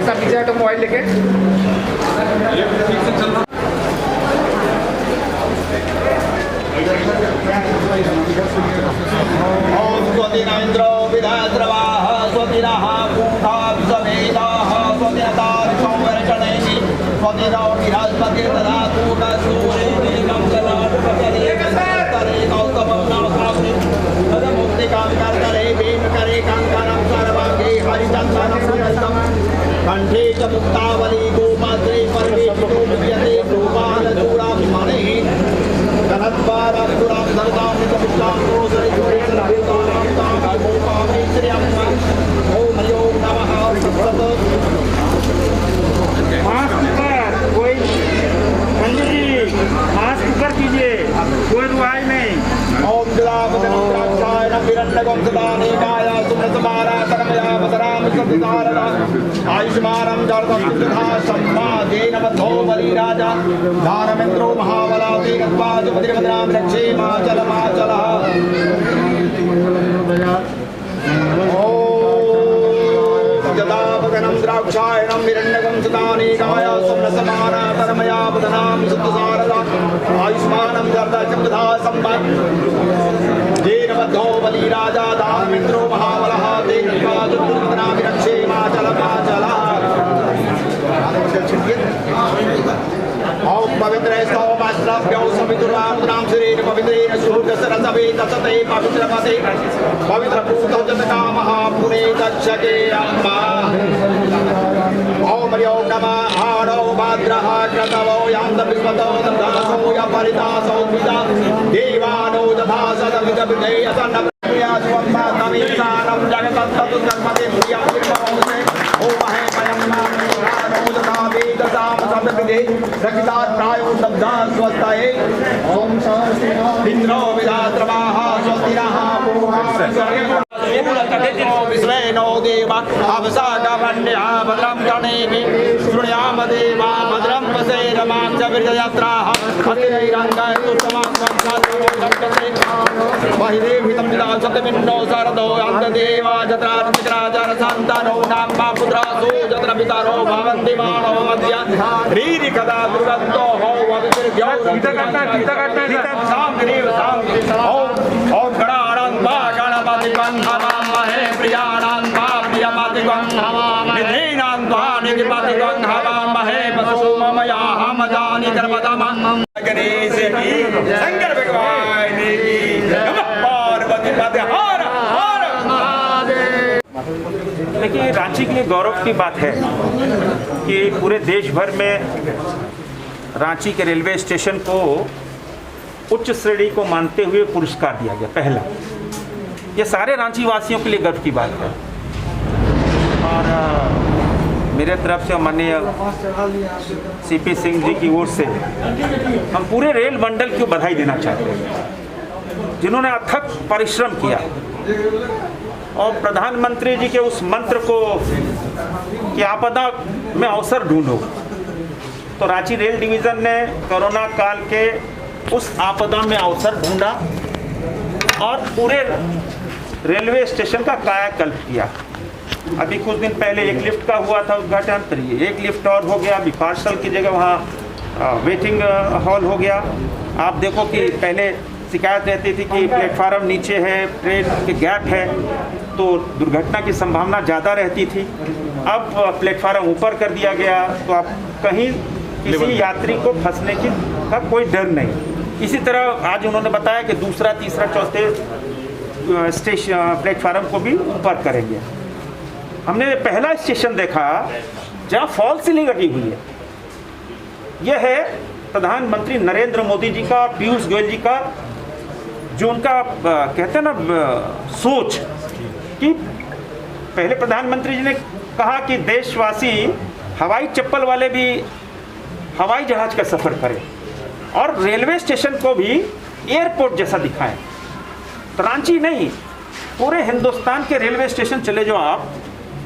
थोड़ा पीछे हटो मोबाइल लेके। ओम स्वतिन इंद्रो विधाद्रवाः स्वतिनः पूषा विश्ववेदाः स्वतिनताः संवर्षणेति स्वतिनो बृहस्पतिर्दधातु सूर्येणं कलाटपतले करे कौस्तभं नमस्ते तदमुक्तिकां करतले भीमकरे कंकणं सर्वाङ्गे हरिचन्दनं सुनन्दं कण्ठे च मुक्तावली गोपात्रे परिवेशितो विद्यते रूपालचूडाभिमणिः गणद्वारां पुरां सर्वां नितपुष्टां मास्क कीजिए, कोई रुआई नहीं। ओम द्रावकं हिरण्यकं सदानेकाय सुमतमारा तरमया मदराम सतिदारदा आयुष्मानं जर्दं तथा सम्मादेन मद्धो बलिराजा दानमेन्द्रो महाबलाति गत्वा जुपतिर्भद्रां रक्षे माचलः जदापगनं द्राक्षायणं हिरण्यकं सदानेकाय सुमतमारा तरमया मदरां सतिदारदा आयुष्मानं जर्दं तथा सम्माद जेन बद्धो बलिराजा दानमिन्द्रो महाबलः तेन रक्षे माचलः ओम पवित्रे स्तोमाश्रभ्यो सवितुरामुद्रां शरीर पवित्रेण शुद्धसरसवे तसते पवित्रपते पवित्रपूतो जतकामः पुरे दक्षके अम्मा ओम हरिओ नमः आडो भाद्रः क्रतवो यान्त विस्मतो दधासो यपरितासो द्विजा देवानो दधा सदविदविदे असन्नप्रियासुवम्मा तमीसानं जगतस्ततु कर्मते प्रिया निर्ममोसे ओम हे वयं नानो दधा वेदसां सदविदे रक्षितात् प्रायो दब्धा स्वस्ताये ओम इंद्रो विधाद्रवाः स्वस्तिनः पूषा विश्वेनो देवा अवसागमन्या भद्रं गणेमि शृणुयाम देवा भद्रं वसेरमां च विरजयात्राः अतिरैरङ्गैस्तुष्टमां संसारमोक्षते महिदेभितं विलासतमिन्नो सरदो अन्तदेवा जत्रार्चित्राजरसन्तानो नाम्मा पुत्रासु जत्र पितरो भवन्ति मानो मध्य रीरि कदा दुर्गन्तो हो वविर्भ्यो ओम गणानां वा गणपतिं हवामहे प्रियाणां वा प्रियपतिं हवामहे निधीनां वा निधिपतिं हवामहे वसुममयाः मदानि कर्मदमं गणेश की शंकर भगवान की नमः पार्वती पते हर हर महादेव। देखिए, रांची के लिए गौरव की बात है कि पूरे देश भर में रांची के रेलवे स्टेशन को उच्च श्रेणी को मानते हुए पुरस्कार दिया गया पहला। ये सारे रांची वासियों के लिए गर्व की बात है और मेरे तरफ से माननीय सीपी सिंह जी की ओर से हम पूरे रेल मंडल को बधाई देना चाहते हैं जिन्होंने अथक परिश्रम किया और प्रधानमंत्री जी के उस मंत्र को कि आपदा में अवसर ढूंढो, तो रांची रेल डिवीज़न ने कोरोना काल के उस आपदा में अवसर ढूंढा और पूरे रेलवे स्टेशन का कायाकल्प किया। अभी कुछ दिन पहले एक लिफ्ट का हुआ था उद्घाटन, फिर एक लिफ्ट और हो गया, अभी पार्सल की जगह वहाँ वेटिंग हॉल हो गया। आप देखो कि पहले शिकायत रहती थी कि प्लेटफार्म नीचे है, ट्रेन के गैप है, तो दुर्घटना की संभावना ज़्यादा रहती थी। अब प्लेटफार्म ऊपर कर दिया गया तो आप कहीं किसी यात्री को फंसने की का कोई डर नहीं। इसी तरह आज उन्होंने बताया कि दूसरा, तीसरा, चौथे स्टेशन प्लेटफार्म को भी ऊपर करेंगे। हमने पहला स्टेशन देखा जहाँ फॉल सीलिंग लगी हुई है। यह है प्रधानमंत्री नरेंद्र मोदी जी का, पीयूष गोयल जी का, जो उनका कहते हैं ना सोच कि पहले प्रधानमंत्री जी ने कहा कि देशवासी हवाई चप्पल वाले भी हवाई जहाज का सफ़र करें और रेलवे स्टेशन को भी एयरपोर्ट जैसा दिखाएं। तो रांची नहीं, पूरे हिंदुस्तान के रेलवे स्टेशन चले जाओ आप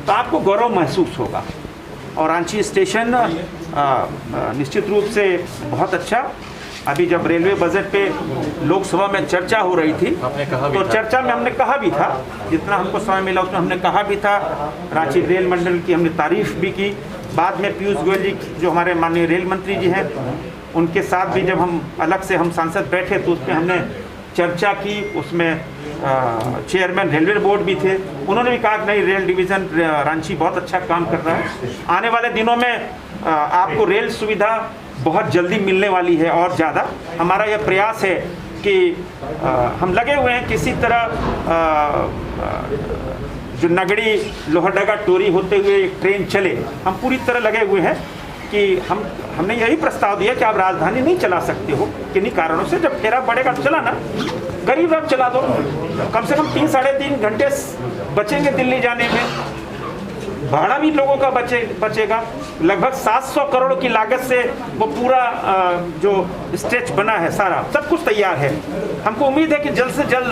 तो आपको गौरव महसूस होगा। और रांची स्टेशन निश्चित रूप से बहुत अच्छा। अभी जब रेलवे बजट पे लोकसभा में चर्चा हो रही थी तो चर्चा में हमने कहा भी था, जितना हमको समय मिला उसमें हमने कहा भी था, रांची रेल मंडल की हमने तारीफ भी की बाद में पीयूष गोयल जी जो हमारे माननीय रेल मंत्री जी हैं, उनके साथ भी जब हम अलग से हम सांसद बैठे तो उसमें हमने चर्चा की। उसमें चेयरमैन रेलवे बोर्ड भी थे, उन्होंने भी कहा कि नहीं, रेल डिवीज़न रांची बहुत अच्छा काम कर रहा है। आने वाले दिनों में आपको रेल सुविधा बहुत जल्दी मिलने वाली है और ज़्यादा। हमारा यह प्रयास है कि हम लगे हुए हैं किसी तरह जो नगड़ी लोहरदगा टोरी होते हुए एक ट्रेन चले, हम पूरी तरह लगे हुए हैं कि हमने यही प्रस्ताव दिया कि आप राजधानी नहीं चला सकते हो किन्हीं कारणों से। जब फेरा बढ़ेगा तो चला ना, गरीब रथ चला दो, कम से कम 3 साढ़े 3 घंटे बचेंगे दिल्ली जाने में, भाड़ा भी लोगों का बचेगा। लगभग 700 करोड़ की लागत से वो पूरा जो स्ट्रेच बना है, सारा सब कुछ तैयार है। हमको उम्मीद है कि जल्द से जल्द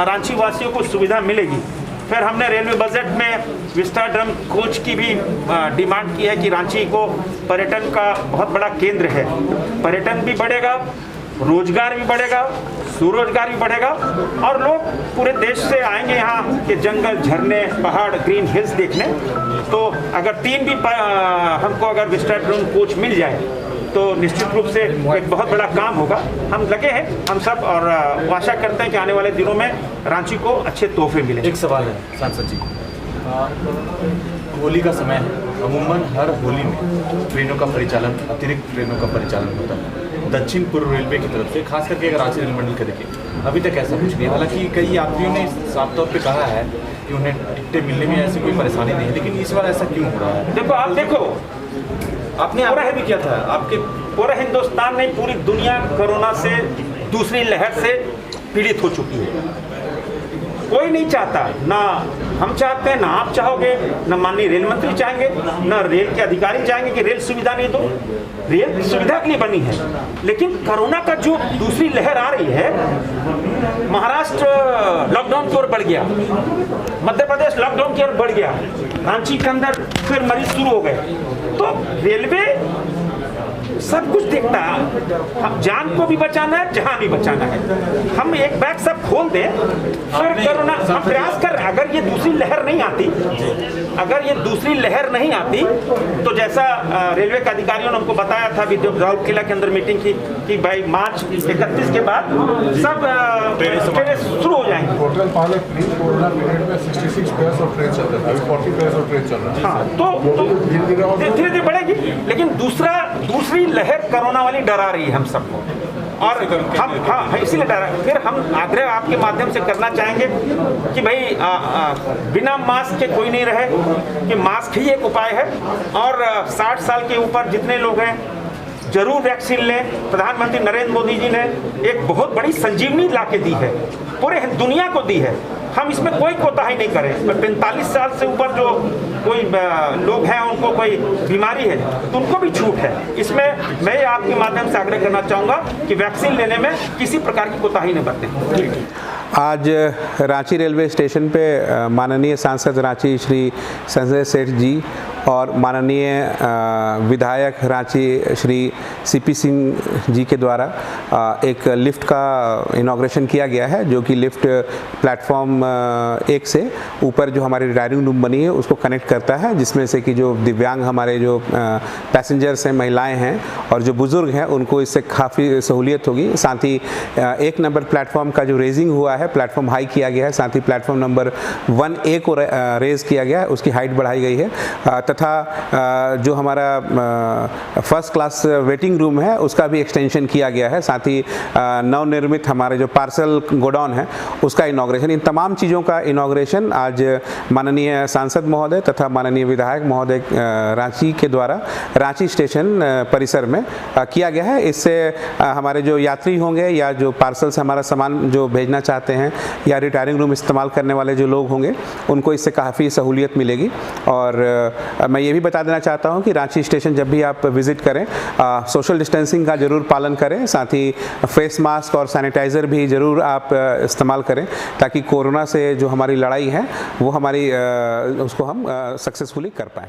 रांची वासियों को सुविधा मिलेगी। फिर हमने रेलवे बजट में विस्टाडोम कोच की भी डिमांड की है कि रांची को पर्यटन का बहुत बड़ा केंद्र है, पर्यटन भी बढ़ेगा, रोजगार भी बढ़ेगा, स्वरोजगार भी बढ़ेगा और लोग पूरे देश से आएंगे यहाँ के जंगल, झरने, पहाड़, ग्रीन हिल्स देखने। तो अगर 3 भी हमको अगर विस्टाडोम कोच मिल जाए तो निश्चित रूप से एक बहुत बड़ा काम होगा। हम लगे हैं हम सब और आशा करते हैं कि आने वाले दिनों में रांची को अच्छे तोहफे मिले। एक सवाल है सांसद जी, होली का समय है, अमूमन हर होली में ट्रेनों का परिचालन, अतिरिक्त ट्रेनों का परिचालन होता है दक्षिण पूर्व रेलवे की तरफ से, खास करके अगर रांची रेल मंडल का देखें, अभी तक ऐसा कुछ नहीं। हालांकि कई यात्रियों ने साफ तौर पे कहा है कि उन्हें टिकटें मिलने में ऐसी कोई परेशानी नहीं है, लेकिन इस बार ऐसा क्यों हो रहा है? देखो, आप देखो, आपने आग्रह भी किया था, आपके पूरा हिंदुस्तान नहीं, पूरी दुनिया कोरोना से, दूसरी लहर से पीड़ित हो चुकी है। कोई नहीं चाहता, ना हम चाहते हैं, ना आप चाहोगे, ना माननीय रेल मंत्री चाहेंगे, ना रेल के अधिकारी चाहेंगे कि रेल सुविधा नहीं दो। रेल सुविधा के लिए बनी है, लेकिन कोरोना का जो दूसरी लहर आ रही है, महाराष्ट्र लॉकडाउन की ओर बढ़ गया, मध्य प्रदेश लॉकडाउन की ओर बढ़ गया, रांची के अंदर फिर मरीज शुरू हो गए। तो रेलवे सब कुछ देखता है, हम जान को भी बचाना है, जहां भी बचाना है। हम एक बैग सब खोल दें, फिर कोरोना हम प्रयास कर। अगर ये दूसरी लहर नहीं आती, अगर ये दूसरी लहर नहीं आती तो जैसा रेलवे के अधिकारियों ने हमको बताया था अभी जब राउत किला के अंदर मीटिंग की कि भाई मार्च 31 के बाद सब ट्रेनें शुरू हो जाएंगी। टोटल पहले प्री कोरोना पीरियड में 66 पेयर्स ऑफ ट्रेन चलते थे, अभी 40 पेयर्स ऑफ ट्रेन चल रहा है। हाँ, तो धीरे धीरे बढ़ेगी, लेकिन दूसरी लहर कोरोना वाली डरा रही है हम सबको, और हम इसीलिए डरा। फिर हम आग्रह आपके माध्यम से करना चाहेंगे कि भाई बिना मास्क के कोई नहीं रहे, कि मास्क ही एक उपाय है। और 60 साल के ऊपर जितने लोग हैं जरूर वैक्सीन लें। प्रधानमंत्री नरेंद्र मोदी जी ने एक बहुत बड़ी संजीवनी ला के दी है, पूरे दुनिया को दी है। हम इसमें कोई कोताही नहीं करें। 45 साल से ऊपर जो कोई लोग हैं, उनको कोई बीमारी है तो उनको भी छूट है। इसमें मैं आपके माध्यम से आग्रह करना चाहूँगा कि वैक्सीन लेने में किसी प्रकार की कोताही न बरतें। आज रांची रेलवे स्टेशन पे माननीय सांसद रांची श्री संजय सेठ जी और माननीय विधायक रांची श्री सीपी सिंह जी के द्वारा एक लिफ्ट का इनॉग्रेशन किया गया है, जो कि लिफ्ट प्लेटफॉर्म 1 से ऊपर जो हमारी ड्राइविंग रूम बनी है उसको कनेक्ट करता है, जिसमें से कि जो दिव्यांग हमारे जो पैसेंजर्स हैं, महिलाएं हैं और जो बुज़ुर्ग हैं, उनको इससे काफ़ी सहूलियत होगी। साथ ही 1 नंबर प्लेटफॉर्म का जो रेजिंग हुआ है, प्लेटफॉर्म हाई किया गया है। साथ ही प्लेटफॉर्म नंबर 1A को रेज किया गया है, उसकी हाइट बढ़ाई गई है। तथा जो हमारा फर्स्ट क्लास वेटिंग रूम है उसका भी एक्सटेंशन किया गया है। साथ ही नवनिर्मित हमारे जो पार्सल गोडाउन है उसका इनॉग्रेशन, इन तमाम चीज़ों का इनॉग्रेशन आज माननीय सांसद महोदय तथा माननीय विधायक महोदय रांची के द्वारा रांची स्टेशन परिसर में किया गया है। इससे हमारे जो यात्री होंगे या जो पार्सल से हमारा सामान जो भेजना चाहते हैं या रिटायरिंग रूम इस्तेमाल करने वाले जो लोग होंगे, उनको इससे काफ़ी सहूलियत मिलेगी। और मैं ये भी बता देना चाहता हूँ कि रांची स्टेशन जब भी आप विज़िट करें, सोशल डिस्टेंसिंग का ज़रूर पालन करें। साथ ही फेस मास्क और सैनिटाइज़र भी ज़रूर आप इस्तेमाल करें, ताकि कोरोना से जो हमारी लड़ाई है वो हमारी उसको हम सक्सेसफुली कर पाएँ।